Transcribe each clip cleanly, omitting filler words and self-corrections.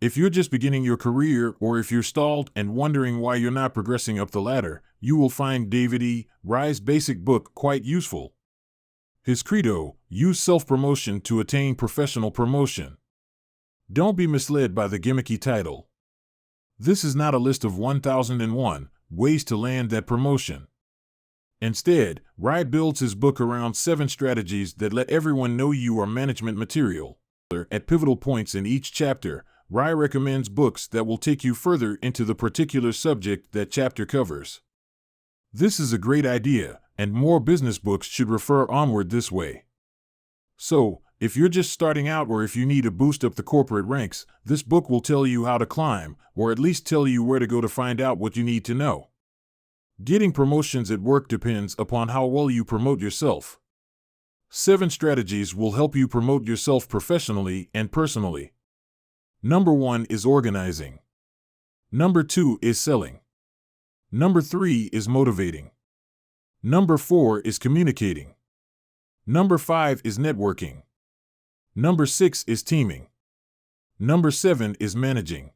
If you're just beginning your career or if you're stalled and wondering why you're not progressing up the ladder, you will find David E. Rye's basic book quite useful. His credo: use self-promotion to attain professional promotion. Don't be misled by the gimmicky title. This is not a list of 1001 ways to land that promotion. Instead, Rye builds his book around 7 strategies that let everyone know you are management material. At pivotal points in each chapter, Rye recommends books that will take you further into the particular subject that chapter covers. This is a great idea, and more business books should refer onward this way. So, if you're just starting out or if you need a boost up the corporate ranks, this book will tell you how to climb, or at least tell you where to go to find out what you need to know. Getting promotions at work depends upon how well you promote yourself. 7 strategies will help you promote yourself professionally and personally. Number 1 is organizing. Number 2 is selling. Number 3 is motivating. Number 4 is communicating. Number 5 is networking. Number 6 is teaming. Number 7 is managing.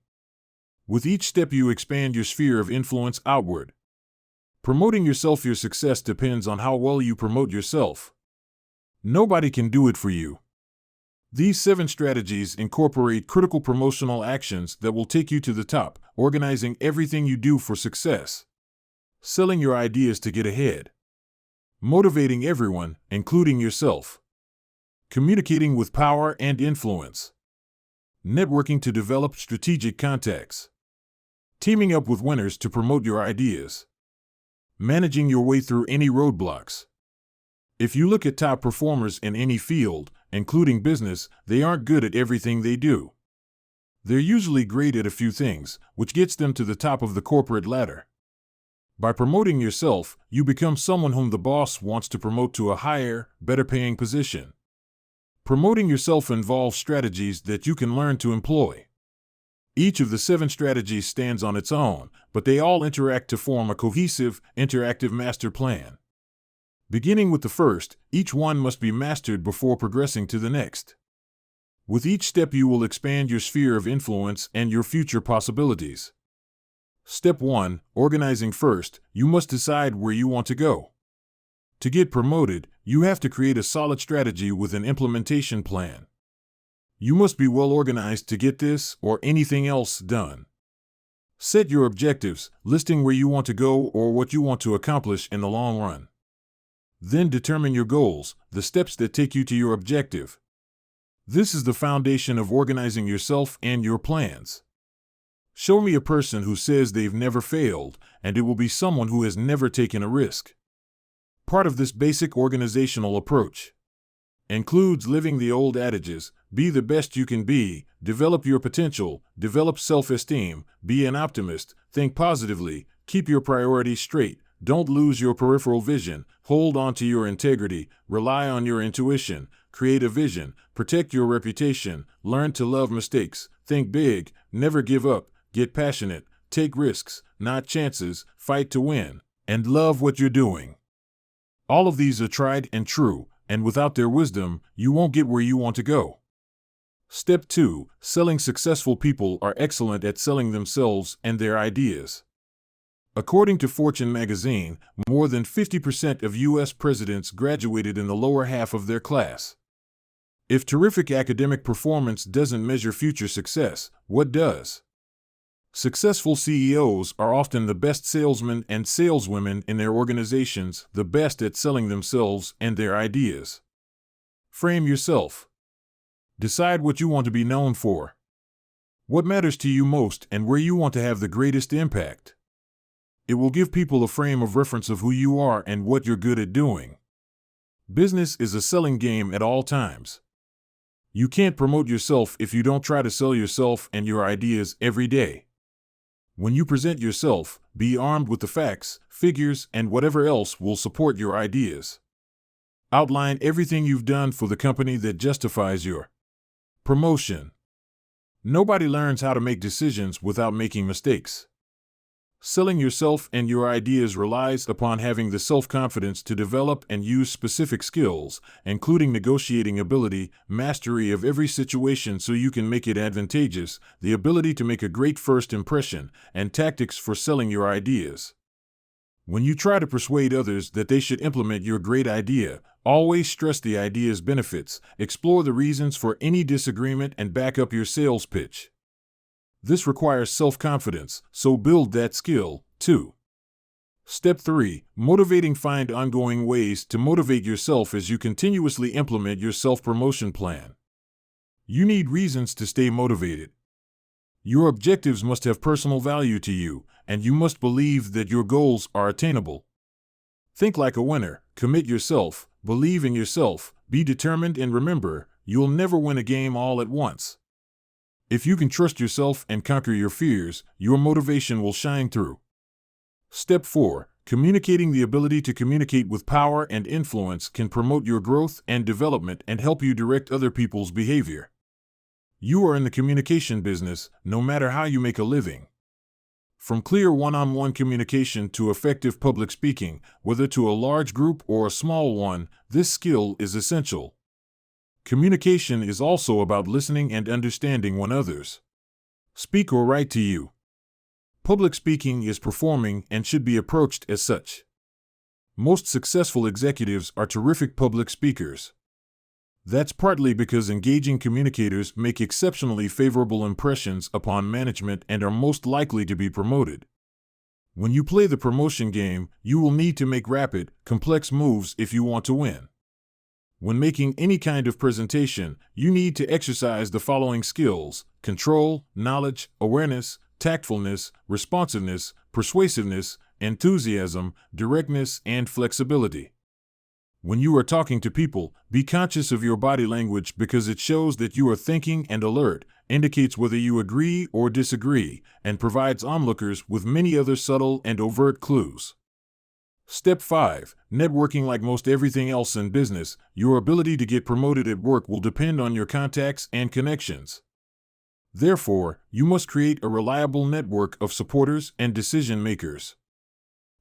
With each step you expand your sphere of influence outward. Promoting yourself, your success depends on how well you promote yourself. Nobody can do it for you. These 7 strategies incorporate critical promotional actions that will take you to the top, organizing everything you do for success. Selling your ideas to get ahead. Motivating everyone, including yourself. Communicating with power and influence. Networking to develop strategic contacts. Teaming up with winners to promote your ideas. Managing your way through any roadblocks. If you look at top performers in any field, including business, they aren't good at everything they do. They're usually great at a few things, which gets them to the top of the corporate ladder. By promoting yourself, you become someone whom the boss wants to promote to a higher, better-paying position. Promoting yourself involves strategies that you can learn to employ. Each of the 7 strategies stands on its own, but they all interact to form a cohesive, interactive master plan. Beginning with the first, each one must be mastered before progressing to the next. With each step you will expand your sphere of influence and your future possibilities. Step 1, organizing first, you must decide where you want to go. To get promoted, you have to create a solid strategy with an implementation plan. You must be well organized to get this or anything else done. Set your objectives, listing where you want to go or what you want to accomplish in the long run. Then determine your goals, the steps that take you to your objective. This is the foundation of organizing yourself and your plans. Show me a person who says they've never failed, and it will be someone who has never taken a risk. Part of this basic organizational approach includes living the old adages: be the best you can be, develop your potential, develop self-esteem, be an optimist, think positively, keep your priorities straight, don't lose your peripheral vision, hold on to your integrity, rely on your intuition, create a vision, protect your reputation, learn to love mistakes, think big, never give up, get passionate, take risks, not chances, fight to win, and love what you're doing. All of these are tried and true, and without their wisdom, you won't get where you want to go. Step 2, selling. Successful people are excellent at selling themselves and their ideas. According to Fortune magazine, more than 50% of U.S. presidents graduated in the lower half of their class. If terrific academic performance doesn't measure future success, what does? Successful CEOs are often the best salesmen and saleswomen in their organizations, the best at selling themselves and their ideas. Frame yourself. Decide what you want to be known for. What matters to you most and where you want to have the greatest impact. It will give people a frame of reference of who you are and what you're good at doing. Business is a selling game at all times. You can't promote yourself if you don't try to sell yourself and your ideas every day. When you present yourself, be armed with the facts, figures, and whatever else will support your ideas. Outline everything you've done for the company that justifies your promotion. Nobody learns how to make decisions without making mistakes. Selling yourself and your ideas relies upon having the self-confidence to develop and use specific skills, including negotiating ability, mastery of every situation so you can make it advantageous, the ability to make a great first impression, and tactics for selling your ideas. When you try to persuade others that they should implement your great idea, always stress the idea's benefits, explore the reasons for any disagreement, and back up your sales pitch. This requires self-confidence, so build that skill, too. Step 3. Motivating. Find ongoing ways to motivate yourself as you continuously implement your self-promotion plan. You need reasons to stay motivated. Your objectives must have personal value to you, and you must believe that your goals are attainable. Think like a winner, commit yourself, believe in yourself, be determined, and remember, you'll never win a game all at once. If you can trust yourself and conquer your fears, your motivation will shine through. Step 4. Communicating. The ability to communicate with power and influence can promote your growth and development and help you direct other people's behavior. You are in the communication business, no matter how you make a living. From clear one-on-one communication to effective public speaking, whether to a large group or a small one, this skill is essential. Communication is also about listening and understanding when others speak or write to you. Public speaking is performing and should be approached as such. Most successful executives are terrific public speakers. That's partly because engaging communicators make exceptionally favorable impressions upon management and are most likely to be promoted. When you play the promotion game, you will need to make rapid, complex moves if you want to win. When making any kind of presentation, you need to exercise the following skills: control, knowledge, awareness, tactfulness, responsiveness, persuasiveness, enthusiasm, directness, and flexibility. When you are talking to people, be conscious of your body language because it shows that you are thinking and alert, indicates whether you agree or disagree, and provides onlookers with many other subtle and overt clues. Step 5. Networking. Like most everything else in business, your ability to get promoted at work will depend on your contacts and connections. Therefore, you must create a reliable network of supporters and decision makers.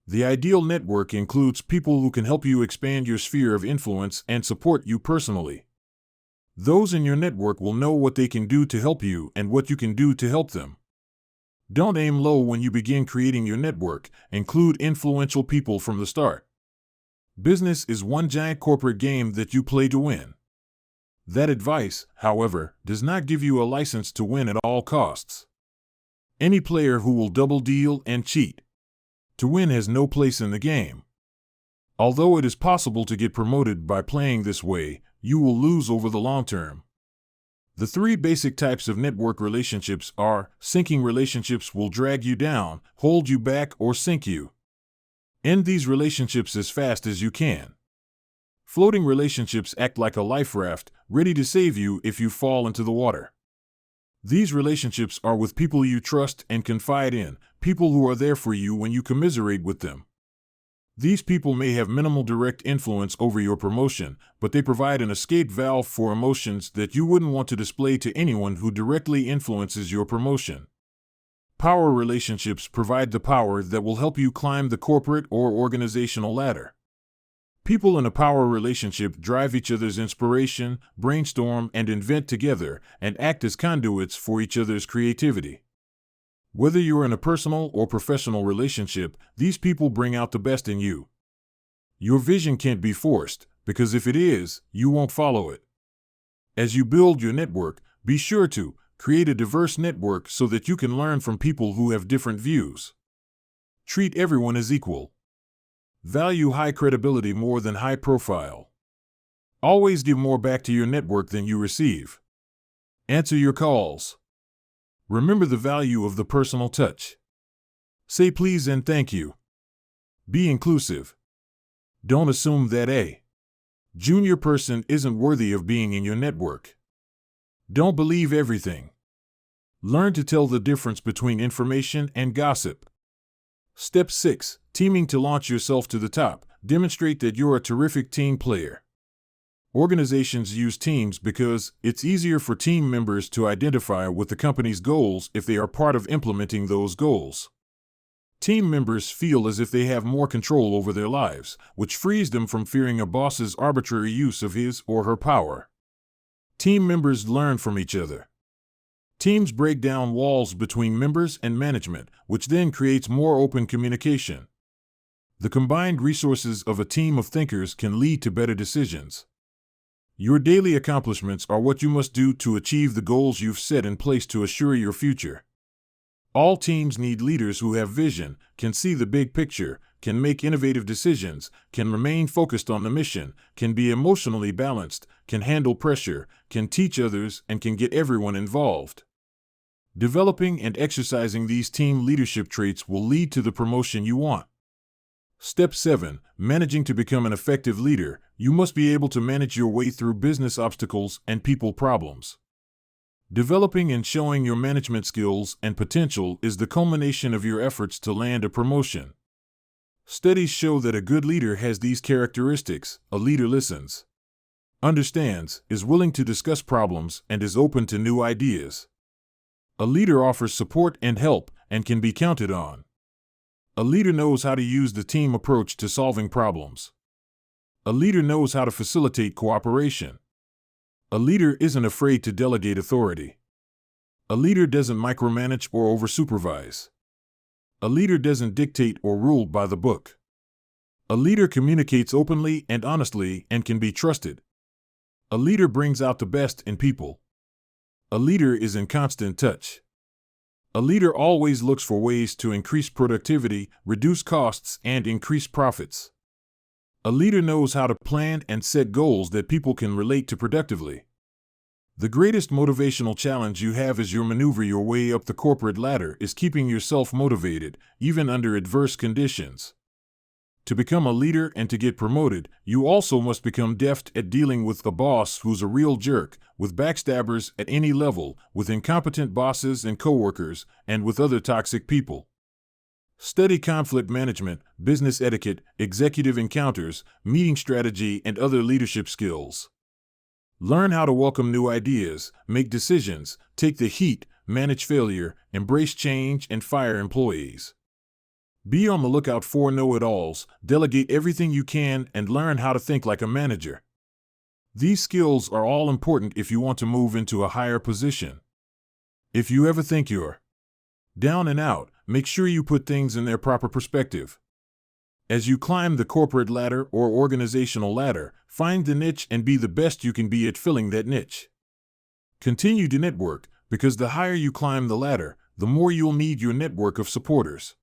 The ideal network includes people who can help you expand your sphere of influence and support you personally. Those in your network will know what they can do to help you and what you can do to help them. Don't aim low when you begin creating your network. Include influential people from the start. Business is one giant corporate game that you play to win. That advice, however, does not give you a license to win at all costs. Any player who will double deal and cheat to win has no place in the game. Although it is possible to get promoted by playing this way, you will lose over the long term. The 3 basic types of network relationships are: sinking relationships will drag you down, hold you back, or sink you. End these relationships as fast as you can. Floating relationships act like a life raft, ready to save you if you fall into the water. These relationships are with people you trust and confide in, people who are there for you when you commiserate with them. These people may have minimal direct influence over your promotion, but they provide an escape valve for emotions that you wouldn't want to display to anyone who directly influences your promotion. Power relationships provide the power that will help you climb the corporate or organizational ladder. People in a power relationship drive each other's inspiration, brainstorm, and invent together, and act as conduits for each other's creativity. Whether you're in a personal or professional relationship, these people bring out the best in you. Your vision can't be forced, because if it is, you won't follow it. As you build your network, be sure to create a diverse network so that you can learn from people who have different views. Treat everyone as equal. Value high credibility more than high profile. Always give more back to your network than you receive. Answer your calls. Remember the value of the personal touch. Say please and thank you. Be inclusive. Don't assume that a junior person isn't worthy of being in your network. Don't believe everything. Learn to tell the difference between information and gossip. Step 6. Teaming. To launch yourself to the top, demonstrate that you're a terrific team player. Organizations use teams because it's easier for team members to identify with the company's goals if they are part of implementing those goals. Team members feel as if they have more control over their lives, which frees them from fearing a boss's arbitrary use of his or her power. Team members learn from each other. Teams break down walls between members and management, which then creates more open communication. The combined resources of a team of thinkers can lead to better decisions. Your daily accomplishments are what you must do to achieve the goals you've set in place to assure your future. All teams need leaders who have vision, can see the big picture, can make innovative decisions, can remain focused on the mission, can be emotionally balanced, can handle pressure, can teach others, and can get everyone involved. Developing and exercising these team leadership traits will lead to the promotion you want. Step 7. Managing to become an effective leader. You must be able to manage your way through business obstacles and people problems. Developing and showing your management skills and potential is the culmination of your efforts to land a promotion. Studies show that a good leader has these characteristics. A leader listens, understands, is willing to discuss problems, and is open to new ideas. A leader offers support and help and can be counted on. A leader knows how to use the team approach to solving problems. A leader knows how to facilitate cooperation. A leader isn't afraid to delegate authority. A leader doesn't micromanage or over-supervise. A leader doesn't dictate or rule by the book. A leader communicates openly and honestly and can be trusted. A leader brings out the best in people. A leader is in constant touch. A leader always looks for ways to increase productivity, reduce costs, and increase profits. A leader knows how to plan and set goals that people can relate to productively. The greatest motivational challenge you have as you maneuver your way up the corporate ladder is keeping yourself motivated, even under adverse conditions. To become a leader and to get promoted, you also must become deft at dealing with a boss who's a real jerk, with backstabbers at any level, with incompetent bosses and coworkers, and with other toxic people. Study conflict management, business etiquette, executive encounters, meeting strategy, and other leadership skills. Learn how to welcome new ideas, make decisions, take the heat, manage failure, embrace change, and fire employees. Be on the lookout for know-it-alls, delegate everything you can, and learn how to think like a manager. These skills are all important if you want to move into a higher position. If you ever think you're down and out, make sure you put things in their proper perspective. As you climb the corporate ladder or organizational ladder, find the niche and be the best you can be at filling that niche. Continue to network, because the higher you climb the ladder, the more you'll need your network of supporters.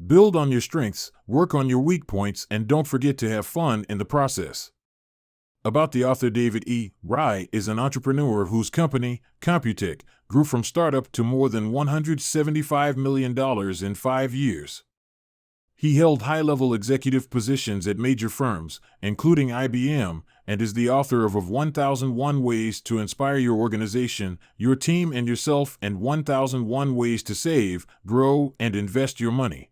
Build on your strengths, work on your weak points, and don't forget to have fun in the process. About the author David E. Rye is an entrepreneur whose company, Computech, grew from startup to more than $175 million in 5 years. He held high-level executive positions at major firms, including IBM, and is the author of 1001 Ways to Inspire Your Organization, Your Team and Yourself, and 1001 Ways to Save, Grow, and Invest Your Money.